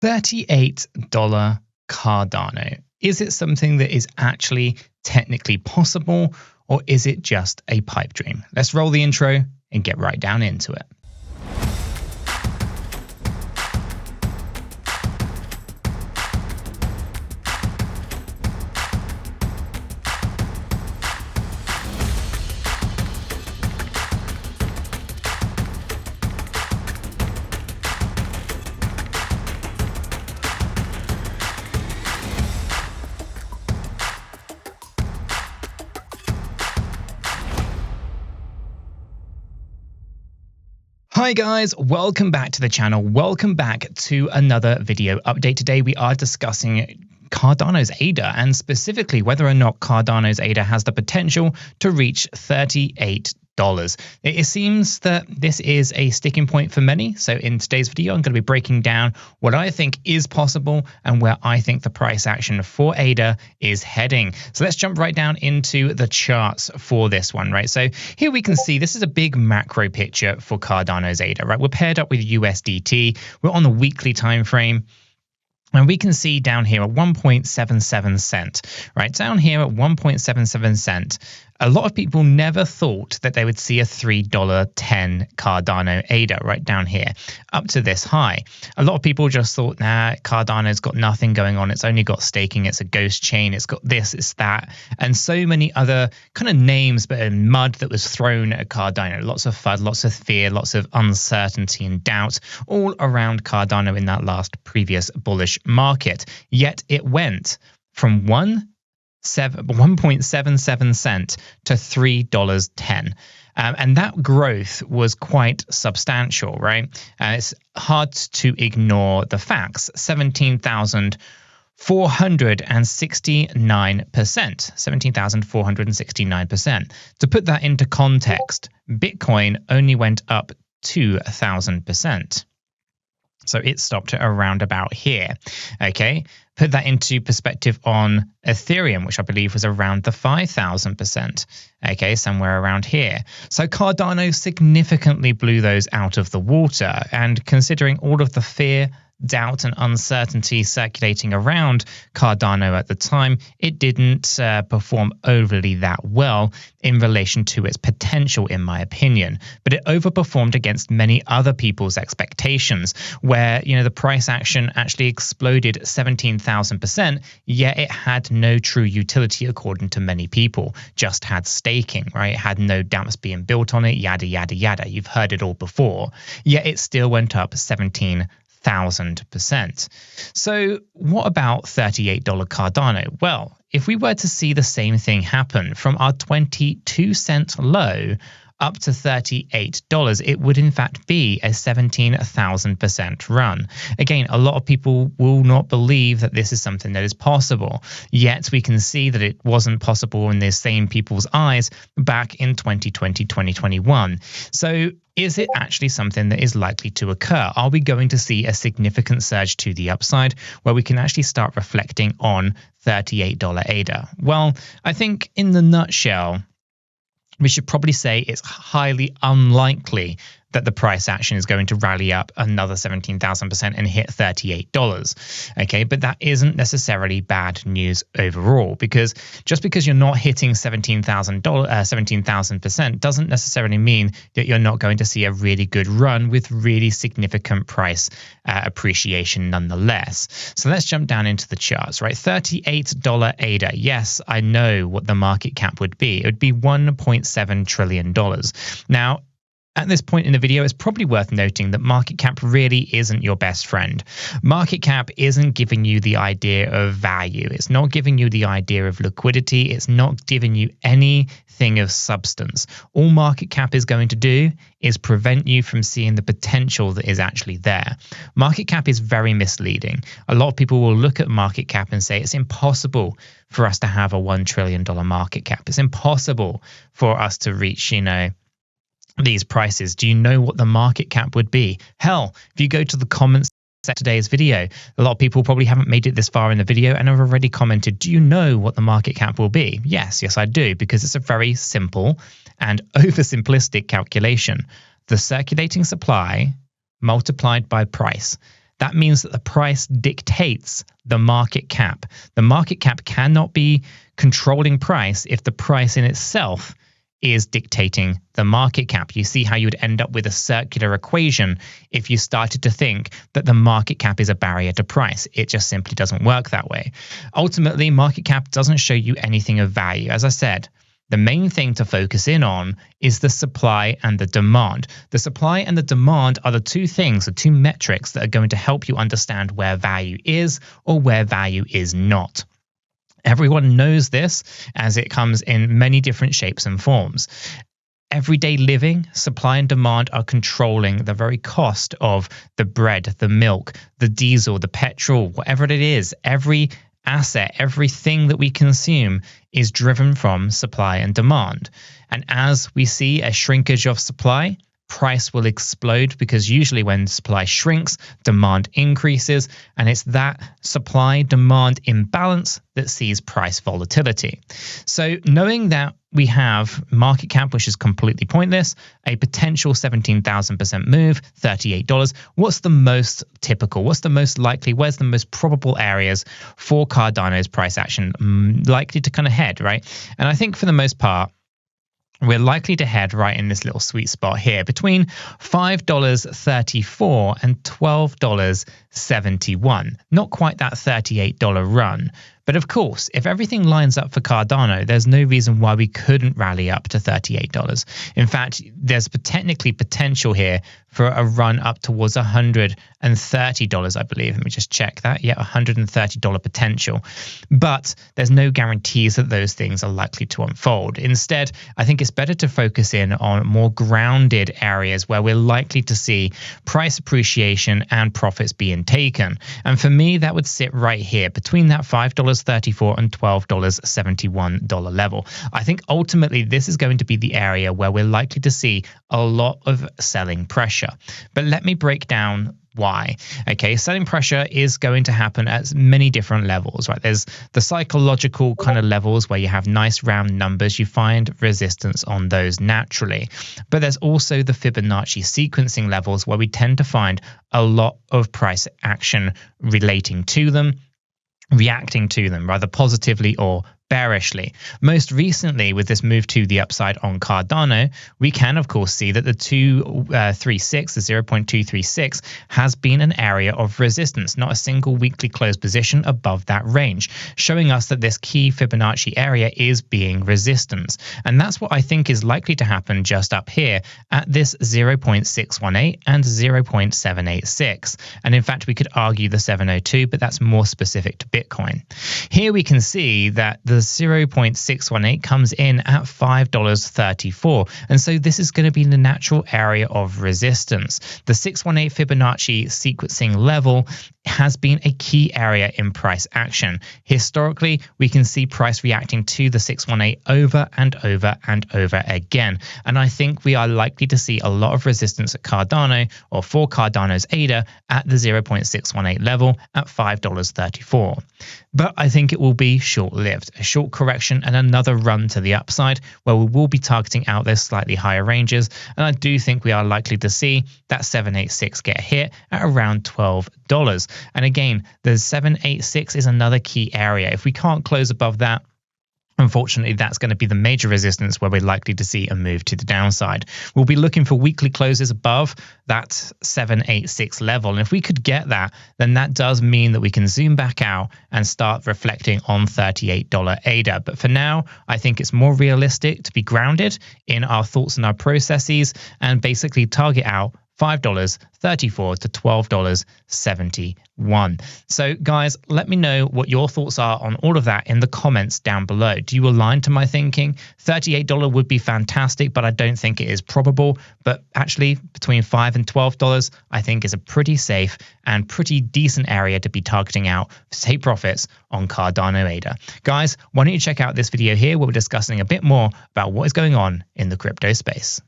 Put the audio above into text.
$38 Cardano. Is it something that is actually technically possible, or is it just a pipe dream? Let's roll the intro and get right down into it. Hi guys, welcome back to the channel. Welcome back to another video update. Today we are discussing Cardano's ADA and specifically whether or not Cardano's ADA has the potential to reach $38. It seems that this is a sticking point for many. So in today's video, I'm going to be breaking down what I think is possible and where I think the price action for ADA is heading. So let's jump right down into the charts for this one, right? So here we can see this is a big macro picture for Cardano's ADA, right? We're paired up with USDT. We're on the weekly time frame. And we can see down here at 1.77 cent, right? Down here at 1.77 cent, a lot of people never thought that they would see a $3.10 Cardano ADA right down here up to this high. A lot of people just thought, nah, Cardano's got nothing going on. It's only got staking. It's a ghost chain. It's got this, it's that, and so many other kind of names, but in mud that was thrown at Cardano. Lots of FUD, lots of fear, lots of uncertainty and doubt all around Cardano in that last previous bullish market. Yet it went from 1.77 cent to $3.10. And that growth was quite substantial, right? It's hard to ignore the facts. 17,469%. 17,469%. To put that into context, Bitcoin only went up 2,000%. So it stopped around about here, okay? Put that into perspective on Ethereum, which I believe was around the 5,000%, okay, somewhere around here. So Cardano significantly blew those out of the water. And considering all of the fear, doubt and uncertainty circulating around Cardano at the time, it didn't perform overly that well in relation to its potential, in my opinion. But it overperformed against many other people's expectations, where, you know, the price action actually exploded 17,000%, yet it had no true utility according to many people, just had staking, right? It had no dApps being built on it, yada, yada, yada. You've heard it all before. Yet it still went up 17,000%. So what about $38 Cardano? Well, if we were to see the same thing happen from our 22-cent low up to $38, it would in fact be a 17,000% run. Again, a lot of people will not believe that this is something that is possible, yet we can see that it wasn't possible in the same people's eyes back in 2020, 2021. So is it actually something that is likely to occur? Are we going to see a significant surge to the upside where we can actually start reflecting on $38 ADA? Well, I think in the nutshell, we should probably say it's highly unlikely that the price action is going to rally up another 17,000% and hit $38. Okay, but that isn't necessarily bad news overall, because just because you're not hitting 17,000% doesn't necessarily mean that you're not going to see a really good run with really significant price appreciation nonetheless. So let's jump down into the charts, right? $38 ADA. Yes, I know what the market cap would be. It would be $1.7 trillion. Now, at this point in the video, it's probably worth noting that market cap really isn't your best friend. Market cap isn't giving you the idea of value. It's not giving you the idea of liquidity. It's not giving you anything of substance. All market cap is going to do is prevent you from seeing the potential that is actually there. Market cap is very misleading. A lot of people will look at market cap and say it's impossible for us to have a $1 trillion market cap. It's impossible for us to reach, these prices. Do you know what the market cap would be? Hell, if you go to the comments section of today's video, a lot of people probably haven't made it this far in the video and have already commented, do you know what the market cap will be? Yes, I do, because it's a very simple and oversimplistic calculation. The circulating supply multiplied by price. that means that the price dictates the market cap. The market cap cannot be controlling price if the price in itself is dictating the market cap. You see how you would end up with a circular equation if you started to think that the market cap is a barrier to price. It just simply doesn't work that way. Ultimately, market cap doesn't show you anything of value. As I said, the main thing to focus in on is the supply and the demand. The supply and the demand are the two things, the two metrics that are going to help you understand where value is or where value is not. Everyone knows this, as it comes in many different shapes and forms. Everyday living, supply and demand are controlling the very cost of the bread, the milk, the diesel, the petrol, whatever it is. Every asset, everything that we consume is driven from supply and demand. And as we see a shrinkage of supply, price will explode, because usually when supply shrinks, demand increases, and it's that supply-demand imbalance that sees price volatility. So knowing that we have market cap, which is completely pointless, a potential 17,000% move, $38, what's the most typical? What's the most likely? Where's the most probable areas for Cardano's price action likely to kind of head, right? And I think for the most part, we're likely to head right in this little sweet spot here between $5.34 and $12.71. Not quite that $38 run. But of course, if everything lines up for Cardano, there's no reason why we couldn't rally up to $38. In fact, there's technically potential here for a run up towards $130, I believe. Let me just check that. Yeah, $130 potential. But there's no guarantees that those things are likely to unfold. Instead, I think it's better to focus in on more grounded areas where we're likely to see price appreciation and profits being taken. And for me, that would sit right here between that $5.34 and $12.71 level. I think ultimately this is going to be the area where we're likely to see a lot of selling pressure. But let me break down why. Okay, selling pressure is going to happen at many different levels, right? There's the psychological kind of levels where you have nice round numbers. You find resistance on those naturally. But there's also the Fibonacci sequencing levels where we tend to find a lot of price action relating to them, reacting to them, rather positively or bearishly. Most recently, with this move to the upside on Cardano, we can of course see that the 236, the 0.236, has been an area of resistance, not a single weekly close position above that range, showing us that this key Fibonacci area is being resistance. And that's what I think is likely to happen just up here at this 0.618 and 0.786. And in fact, we could argue the 702, but that's more specific to Bitcoin. Here we can see that the 0.618 comes in at $5.34. And so this is going to be the natural area of resistance. The 618 Fibonacci sequencing level has been a key area in price action. Historically, we can see price reacting to the 618 over and over and over again. And I think we are likely to see a lot of resistance at Cardano, or for Cardano's ADA, at the 0.618 level at $5.34. But I think it will be short-lived, a short correction and another run to the upside where we will be targeting out those slightly higher ranges. And I do think we are likely to see that 786 get hit at around $12. And again, the 786 is another key area. If we can't close above that, unfortunately, that's going to be the major resistance where we're likely to see a move to the downside. We'll be looking for weekly closes above that 786 level. And if we could get that, then that does mean that we can zoom back out and start reflecting on $38 ADA. But for now, I think it's more realistic to be grounded in our thoughts and our processes and basically target out $5.34 to $12.71. So guys, let me know what your thoughts are on all of that in the comments down below. Do you align to my thinking? $38 would be fantastic, but I don't think it is probable. But actually between $5 and $12, I think is a pretty safe and pretty decent area to be targeting out to take profits on Cardano ADA. Guys, why don't you check out this video here where we're discussing a bit more about what is going on in the crypto space.